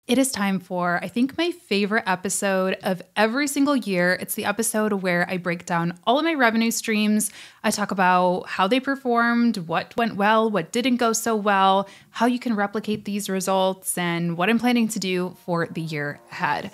It is time for, I think, my favorite episode of every single year. It's the episode where I break down all of my revenue streams. I talk about how they performed, what went well, what didn't go so well, how you can replicate these results, and what I'm planning to do for the year ahead.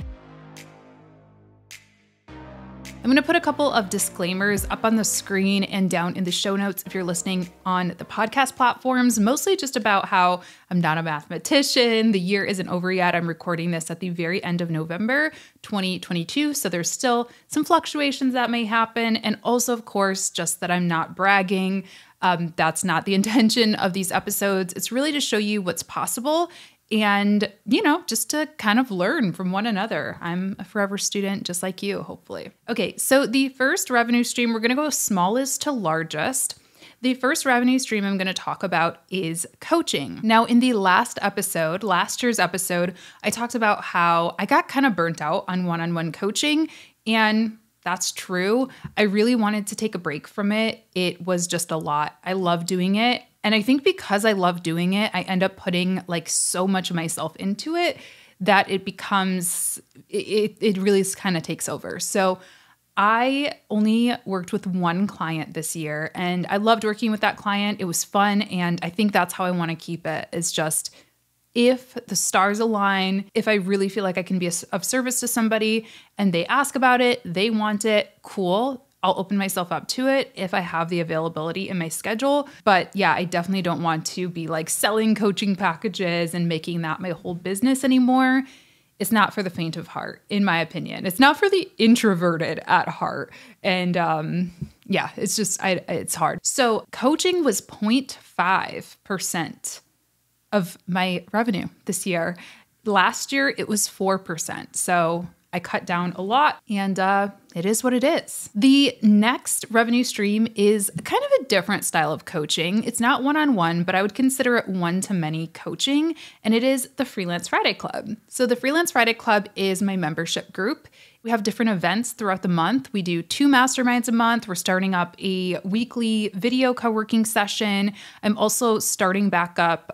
I'm going to put a couple of disclaimers up on the screen and down in the show notes if you're listening on the podcast platforms, mostly just about how I'm not a mathematician. The year isn't over yet. I'm recording this at the very end of November 2022, so there's still some fluctuations that may happen. And also, of course, just that I'm not bragging. That's not the intention of these episodes. It's really to show you what's possible and, just to kind of learn from one another. I'm a forever student just like you, hopefully. Okay, so the first revenue stream, we're going to go smallest to largest. The first revenue stream I'm going to talk about is coaching. Now, in the last year's episode, I talked about how I got kind of burnt out on one-on-one coaching, and that's true. I really wanted to take a break from it. It was just a lot. I love doing it. And I think because I love doing it, I end up putting so much of myself into it that it becomes, it really kind of takes over. So I only worked with one client this year, and I loved working with that client. It was fun. And I think that's how I want to keep it, is just if the stars align, if I really feel like I can be of service to somebody and they ask about it, they want it, cool. I'll open myself up to it if I have the availability in my schedule. But yeah, I definitely don't want to be selling coaching packages and making that my whole business anymore. It's not for the faint of heart, in my opinion. It's not for the introverted at heart. And it's hard. So coaching was 0.5% of my revenue this year. Last year, it was 4%. So I cut down a lot, and it is what it is. The next revenue stream is kind of a different style of coaching. It's not one-on-one, but I would consider it one-to-many coaching, and it is the Freelance Friday Club. So the Freelance Friday Club is my membership group. We have different events throughout the month. We do 2 masterminds a month. We're starting up a weekly video co-working session. I'm also starting back up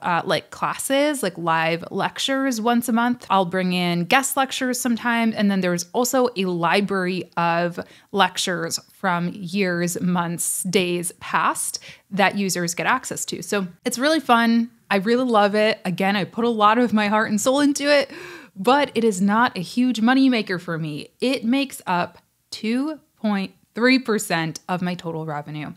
classes, live lectures once a month. I'll bring in guest lectures sometime. And then there's also a library of lectures from years, months, days past that users get access to. So it's really fun. I really love it. Again, I put a lot of my heart and soul into it. But it is not a huge moneymaker for me. It makes up 2.3% of my total revenue.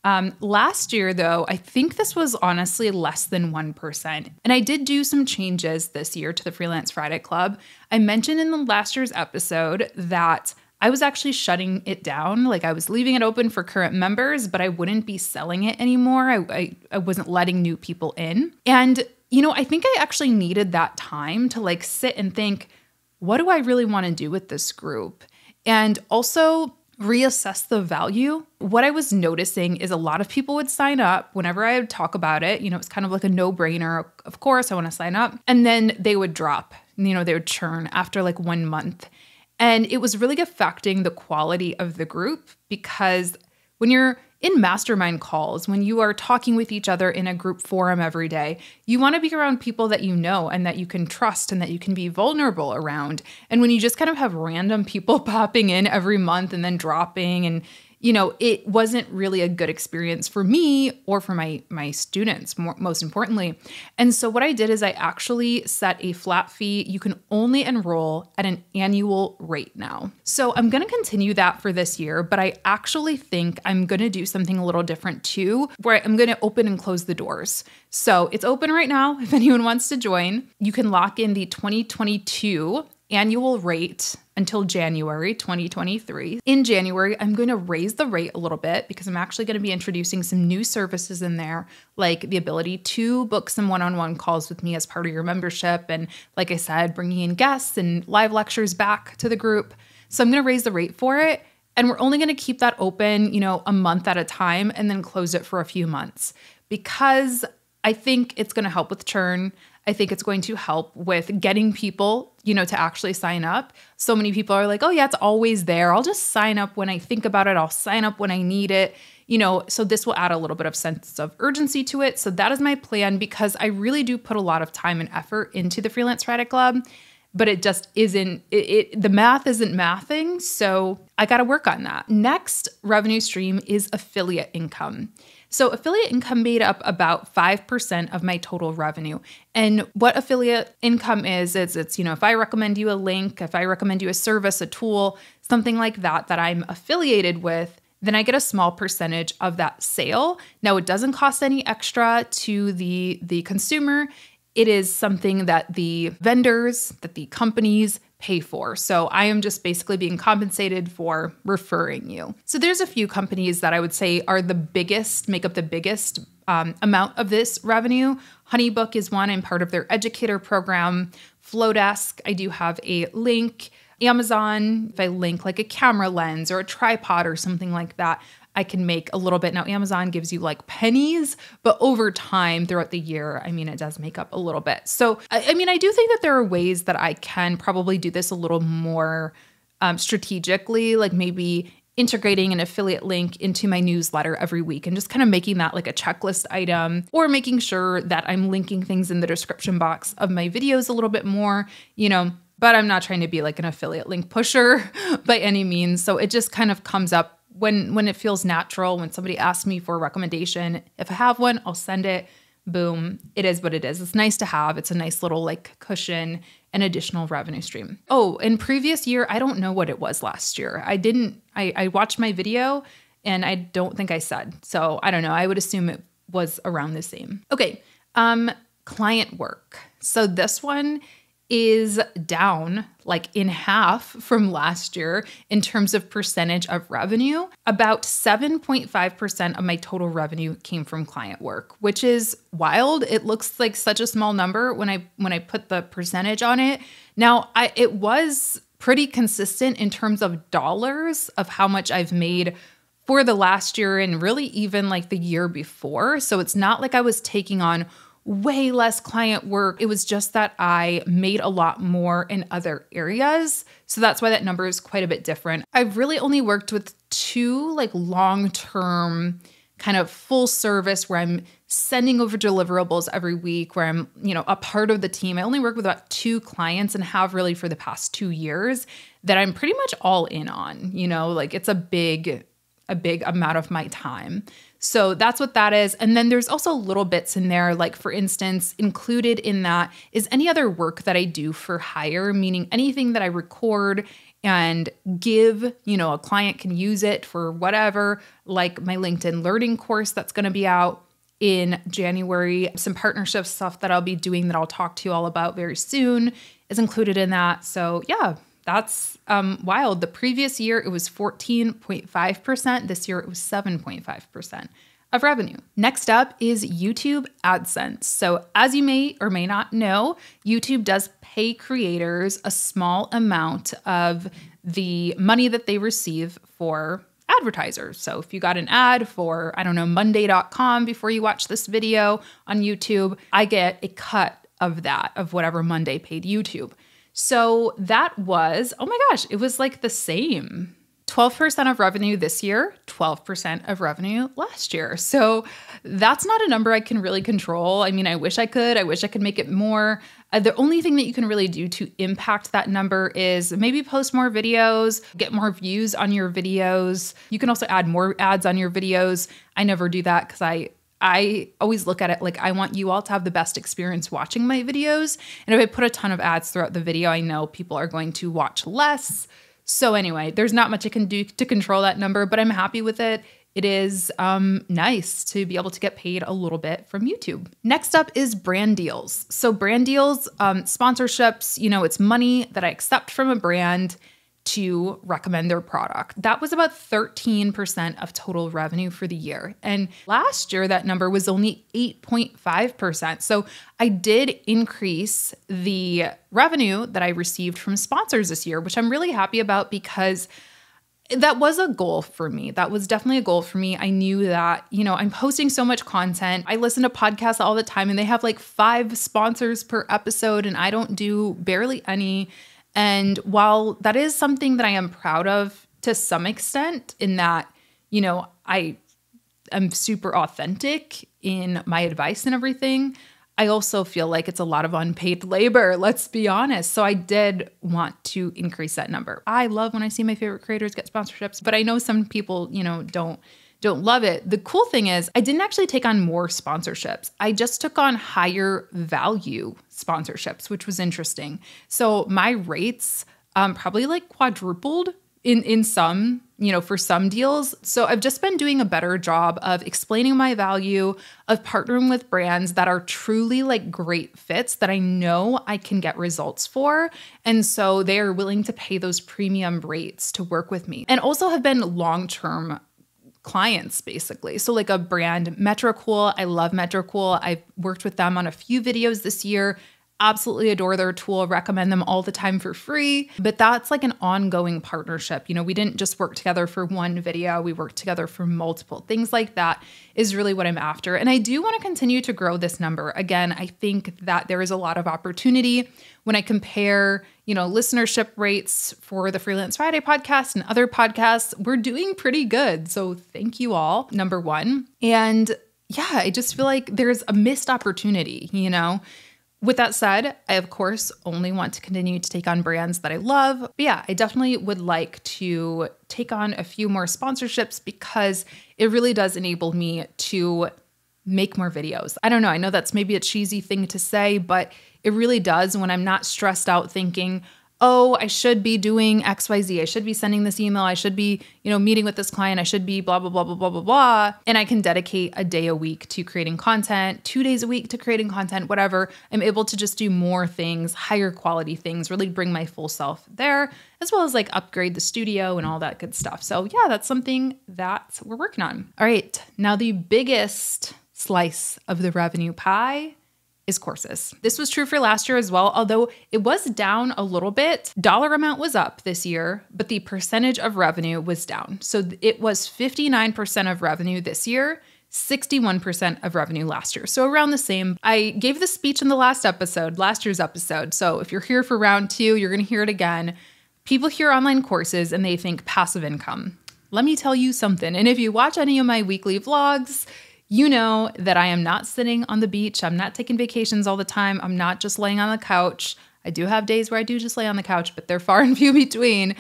Last year, though, I think this was honestly less than 1%. And I did do some changes this year to the Freelance Friday Club. I mentioned in the last year's episode that I was actually shutting it down. I was leaving it open for current members, but I wouldn't be selling it anymore. I wasn't letting new people in. And I think I actually needed that time to sit and think, what do I really want to do with this group? And also reassess the value. What I was noticing is a lot of people would sign up whenever I would talk about it. It's kind of like a no-brainer. Of course, I want to sign up. And then they would drop, they would churn after 1 month. And it was really affecting the quality of the group, because when you're in mastermind calls, when you are talking with each other in a group forum every day, you want to be around people that you know and that you can trust and that you can be vulnerable around. And when you just kind of have random people popping in every month and then dropping, and it wasn't really a good experience for me or for my students, most importantly. And so what I did is I actually set a flat fee. You can only enroll at an annual rate now. So I'm going to continue that for this year, but I actually think I'm going to do something a little different too, where I'm going to open and close the doors. So it's open right now. If anyone wants to join, you can lock in the 2022 annual rate until January 2023. In January, I'm going to raise the rate a little bit because I'm actually going to be introducing some new services in there, like the ability to book some one-on-one calls with me as part of your membership. And like I said, bringing in guests and live lectures back to the group. So I'm going to raise the rate for it. And we're only going to keep that open, a month at a time, and then close it for a few months, because I think it's going to help with churn. I think it's going to help with getting people to actually sign up. So many people are like, oh yeah, it's always there. I'll just sign up when I think about it. I'll sign up when I need it. So this will add a little bit of sense of urgency to it. So that is my plan, because I really do put a lot of time and effort into the Freelance Friday Club, but it just isn't, the math isn't mathing. So I got to work on that. Next revenue stream is affiliate income. So affiliate income made up about 5% of my total revenue. And what affiliate income is it's, if I recommend you a link, if I recommend you a service, a tool, something like that I'm affiliated with, then I get a small percentage of that sale. Now, it doesn't cost any extra to the consumer. It is something that the vendors, that the companies pay for. So I am just basically being compensated for referring you. So there's a few companies that I would say are make up the biggest amount of this revenue. Honeybook is one. I'm part of their educator program. Flowdesk, I do have a link. Amazon, if I link like a camera lens or a tripod or something like that, I can make a little bit. Now, Amazon gives you like pennies, but over time throughout the year, it does make up a little bit. So, I do think that there are ways that I can probably do this a little more strategically, like maybe integrating an affiliate link into my newsletter every week and just kind of making that like a checklist item, or making sure that I'm linking things in the description box of my videos a little bit more, but I'm not trying to be like an affiliate link pusher by any means. So it just kind of comes up when it feels natural, when somebody asks me for a recommendation. If I have one, I'll send it. Boom. It is what it is. It's nice to have. It's a nice little like cushion and additional revenue stream. Oh, in previous year, I don't know what it was last year. I watched my video and I don't think I said. So I don't know. I would assume it was around the same. Okay. Client work. So this one is down like in half from last year in terms of percentage of revenue. About 7.5% of my total revenue came from client work, which is wild. It looks like such a small number when I put the percentage on it. Now, it was pretty consistent in terms of dollars of how much I've made for the last year and really even like the year before. So it's not like I was taking on way less client work. It was just that I made a lot more in other areas. So that's why that number is quite a bit different. I've really only worked with 2 like long-term kind of full service where I'm sending over deliverables every week, where I'm, a part of the team. I only work with about 2 clients and have really for the past 2 years that I'm pretty much all in on, like it's a big amount of my time. So that's what that is. And then there's also little bits in there, like for instance, included in that is any other work that I do for hire, meaning anything that I record and give, a client can use it for whatever, like my LinkedIn learning course that's going to be out in January. Some partnership stuff that I'll be doing that I'll talk to you all about very soon is included in that. So yeah, that's wild. The previous year, it was 14.5%. This year, it was 7.5% of revenue. Next up is YouTube AdSense. So as you may or may not know, YouTube does pay creators a small amount of the money that they receive for advertisers. So if you got an ad for, Monday.com before you watch this video on YouTube, I get a cut of that, of whatever Monday paid YouTube. So that was, oh my gosh, it was like the same. 12% of revenue this year, 12% of revenue last year. So that's not a number I can really control. I wish I could. I wish I could make it more. The only thing that you can really do to impact that number is maybe post more videos, get more views on your videos. You can also add more ads on your videos. I never do that because I always look at it like I want you all to have the best experience watching my videos. And if I put a ton of ads throughout the video, I know people are going to watch less. So anyway, there's not much I can do to control that number, but I'm happy with it. It is nice to be able to get paid a little bit from YouTube. Next up is brand deals. So brand deals, sponsorships, it's money that I accept from a brand to recommend their product. That was about 13% of total revenue for the year. And last year, that number was only 8.5%. So I did increase the revenue that I received from sponsors this year, which I'm really happy about because that was a goal for me. That was definitely a goal for me. I knew that, I'm posting so much content. I listen to podcasts all the time and they have like 5 sponsors per episode and I don't do barely any. And while that is something that I am proud of to some extent in that, I am super authentic in my advice and everything, I also feel like it's a lot of unpaid labor, let's be honest. So I did want to increase that number. I love when I see my favorite creators get sponsorships, but I know some people, don't love it. The cool thing is I didn't actually take on more sponsorships. I just took on higher value sponsorships, which was interesting. So my rates probably like quadrupled in some, for some deals. So I've just been doing a better job of explaining my value, of partnering with brands that are truly like great fits that I know I can get results for. And so they are willing to pay those premium rates to work with me, and also have been long-term clients basically. So like a brand, Metrocool. I love Metrocool. I've worked with them on a few videos this year. Absolutely adore their tool, recommend them all the time for free. But that's like an ongoing partnership. We didn't just work together for one video, we worked together for multiple. Things like that is really what I'm after. And I do want to continue to grow this number. Again, I think that there is a lot of opportunity when I compare, listenership rates for the Freelance Friday podcast and other podcasts. We're doing pretty good. So thank you all, number one. And yeah, I just feel like there's a missed opportunity, With that said, I, of course, only want to continue to take on brands that I love. But yeah, I definitely would like to take on a few more sponsorships because it really does enable me to make more videos. I don't know. I know that's maybe a cheesy thing to say, but it really does when I'm not stressed out thinking, oh, I should be doing XYZ. I should be sending this email. I should be, meeting with this client. I should be blah, blah, blah, blah, blah, blah, blah. And I can dedicate a day a week to creating content, 2 days a week to creating content, whatever. I'm able to just do more things, higher quality things, really bring my full self there, as well as like upgrade the studio and all that good stuff. So yeah, that's something that we're working on. All right, now the biggest slice of the revenue pie is courses. This was true for last year as well, although it was down a little bit. Dollar amount was up this year, but the percentage of revenue was down. So it was 59% of revenue this year, 61% of revenue last year. So around the same. I gave the speech in the last year's episode. So if you're here for round 2, you're going to hear it again. People hear online courses and they think passive income. Let me tell you something. And if you watch any of my weekly vlogs, you know that I am not sitting on the beach. I'm not taking vacations all the time. I'm not just laying on the couch. I do have days where I do just lay on the couch, but they're far and few between.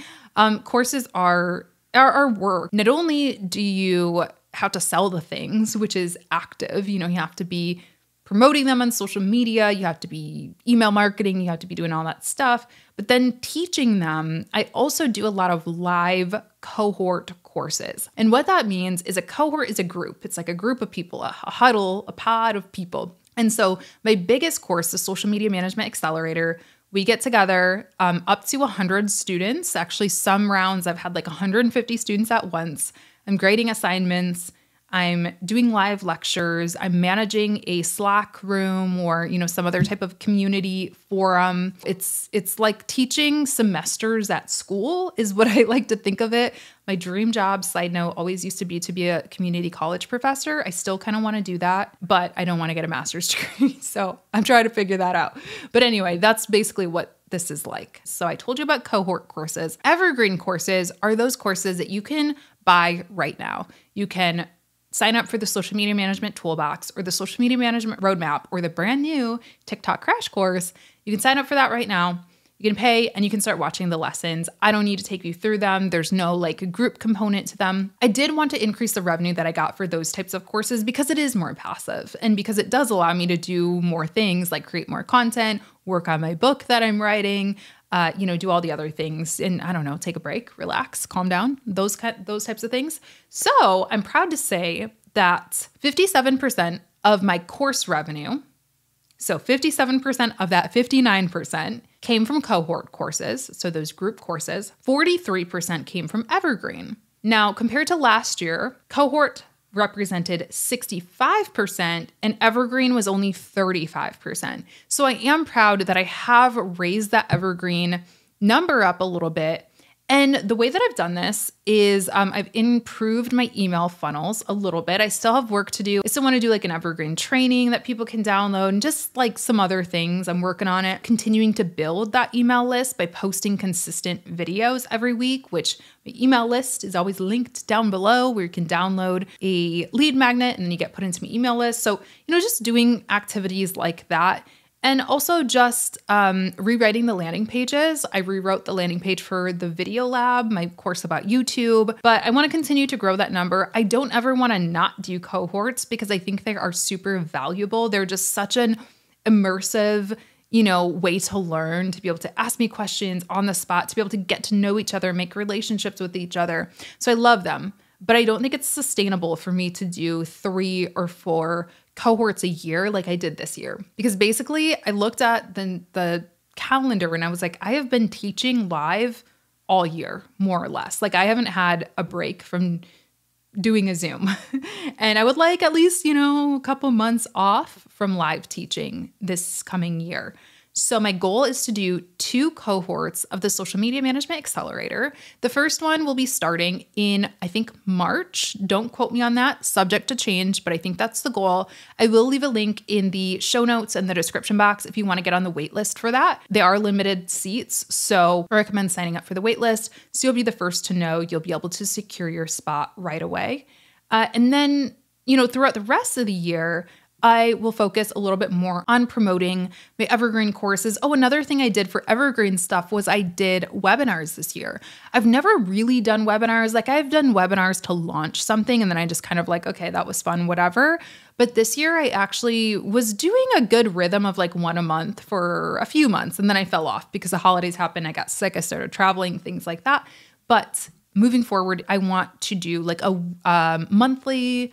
Courses are work. Not only do you have to sell the things, which is active, you have to be promoting them on social media, you have to be email marketing, you have to be doing all that stuff, but then teaching them. I also do a lot of live cohort courses. And what that means is a cohort is a group. It's like a group of people, a huddle, a pod of people. And so my biggest course, the Social Media Management Accelerator, we get together up to 100 students. Actually, some rounds I've had like 150 students at once. I'm grading assignments. I'm doing live lectures. I'm managing a Slack room or, some other type of community forum. It's like teaching semesters at school is what I like to think of it. My dream job, side note, always used to be a community college professor. I still kind of want to do that, but I don't want to get a master's degree. So I'm trying to figure that out. But anyway, that's basically what this is like. So I told you about cohort courses. Evergreen courses are those courses that you can buy right now. You can sign up for the Social Media Management Toolbox or the Social Media Management Roadmap or the brand new TikTok Crash Course. You can sign up for that right now. You can pay and you can start watching the lessons. I don't need to take you through them. There's no like group component to them. I did want to increase the revenue that I got for those types of courses because it is more passive and because it does allow me to do more things like create more content, work on my book that I'm writing, do all the other things and I don't know, take a break, relax, calm down, those types of things. So I'm proud to say that 57% of my course revenue, so 57% of that 59% came from cohort courses, so those group courses. 43% came from evergreen. Now, compared to last year, cohort represented 65% and evergreen was only 35%. So I am proud that I have raised that evergreen number up a little bit. And the way that I've done this is I've improved my email funnels a little bit. I still have work to do. I still want to do like an evergreen training that people can download and just like some other things. I'm working on it, continuing to build that email list by posting consistent videos every week, which my email list is always linked down below where you can download a lead magnet and then you get put into my email list. So, just doing activities like that. And also just rewriting the landing pages. I rewrote the landing page for the Video Lab, my course about YouTube, but I want to continue to grow that number. I don't ever want to not do cohorts because I think they are super valuable. They're just such an immersive, way to learn, to be able to ask me questions on the spot, to be able to get to know each other, make relationships with each other. So I love them, but I don't think it's sustainable for me to do 3 or 4 cohorts a year like I did this year. Because basically I looked at the calendar and I was like, I have been teaching live all year, more or less. Like I haven't had a break from doing a Zoom. And I would like at least, a couple months off from live teaching this coming year. So my goal is to do 2 cohorts of the Social Media Management Accelerator. The first one will be starting in, I think, March. Don't quote me on that, subject to change, but I think that's the goal. I will leave a link in the show notes and the description box if you want to get on the wait list for that. They are limited seats, so I recommend signing up for the wait list so you'll be the first to know. You'll be able to secure your spot right away. And then, throughout the rest of the year, I will focus a little bit more on promoting my evergreen courses. Oh, another thing I did for evergreen stuff was I did webinars this year. I've never really done webinars. Like I've done webinars to launch something and then I just kind of like, okay, that was fun, whatever. But this year I actually was doing a good rhythm of like 1 a month for a few months. And then I fell off because the holidays happened. I got sick. I started traveling, things like that. But moving forward, I want to do like a monthly,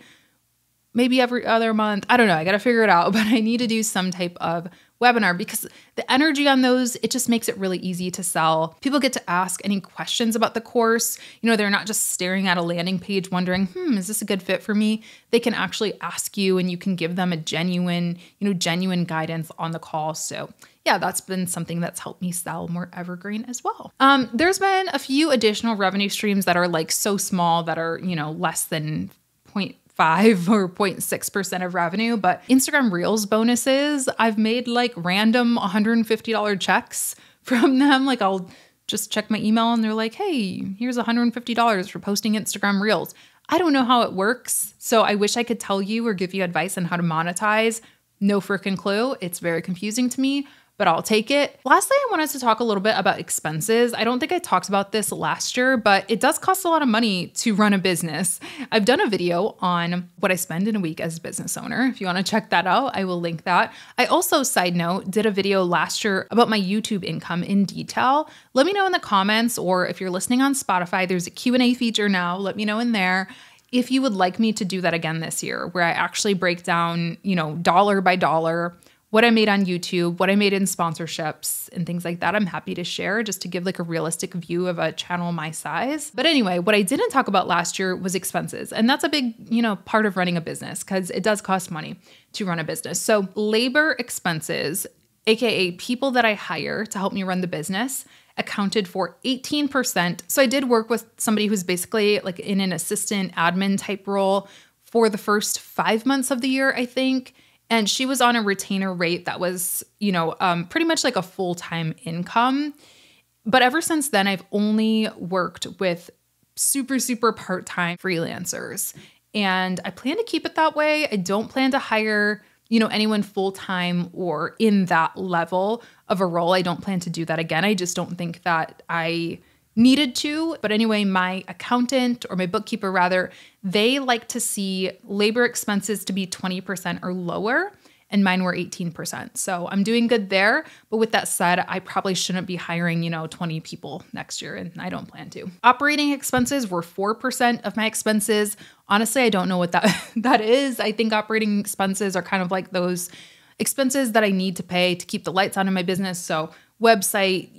maybe every other month. I don't know. I got to figure it out, but I need to do some type of webinar because the energy on those, it just makes it really easy to sell. People get to ask any questions about the course. They're not just staring at a landing page wondering, is this a good fit for me? They can actually ask you and you can give them a genuine guidance on the call. So yeah, that's been something that's helped me sell more evergreen as well. There's been a few additional revenue streams that are like so small that are, less than 0.5 or 0.6% of revenue, but Instagram Reels bonuses, I've made like random $150 checks from them. Like I'll just check my email and they're like, hey, here's $150 for posting Instagram Reels. I don't know how it works. So I wish I could tell you or give you advice on how to monetize. No freaking clue. It's very confusing to me, but I'll take it. Lastly, I wanted to talk a little bit about expenses. I don't think I talked about this last year, but it does cost a lot of money to run a business. I've done a video on what I spend in a week as a business owner. If you want to check that out, I will link that. I also, side note, did a video last year about my YouTube income in detail. Let me know in the comments, or if you're listening on Spotify, there's a Q&A feature now. Let me know in there if you would like me to do that again this year, where I actually break down, dollar by dollar, what I made on YouTube, what I made in sponsorships and things like that. I'm happy to share just to give like a realistic view of a channel my size. But anyway, what I didn't talk about last year was expenses. And that's a big, part of running a business because it does cost money to run a business. So labor expenses, AKA people that I hire to help me run the business, accounted for 18%. So I did work with somebody who's basically like in an assistant admin type role for the first 5 months of the year, I think. And she was on a retainer rate that was, pretty much like a full-time income. But ever since then, I've only worked with super, super part-time freelancers. And I plan to keep it that way. I don't plan to hire, anyone full-time or in that level of a role. I don't plan to do that again. I just don't think that I needed to. But anyway, my accountant, or my bookkeeper rather, they like to see labor expenses to be 20% or lower, and mine were 18%. So I'm doing good there. But with that said, I probably shouldn't be hiring, 20 people next year, and I don't plan to. Operating expenses were 4% of my expenses. Honestly, I don't know what that is. I think operating expenses are kind of like those expenses that I need to pay to keep the lights on in my business. So website,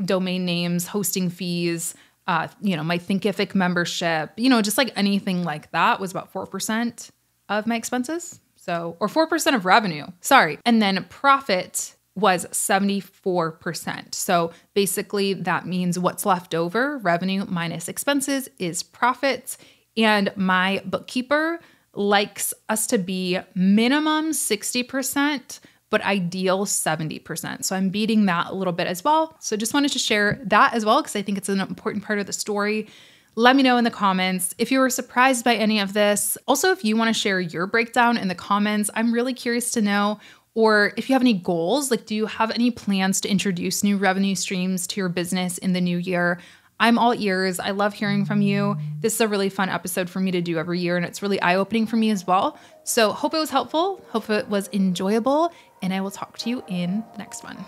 domain names, hosting fees, my Thinkific membership, just like anything like that was about 4% of my expenses. So, or 4% of revenue, sorry. And then profit was 74%. So basically that means what's left over, revenue minus expenses, is profits. And my bookkeeper likes us to be minimum 60%, but ideal 70%. So I'm beating that a little bit as well. So just wanted to share that as well because I think it's an important part of the story. Let me know in the comments if you were surprised by any of this. Also, if you want to share your breakdown in the comments, I'm really curious to know. Or if you have any goals, like do you have any plans to introduce new revenue streams to your business in the new year? I'm all ears. I love hearing from you. This is a really fun episode for me to do every year, and it's really eye-opening for me as well. So hope it was helpful. Hope it was enjoyable, and I will talk to you in the next one.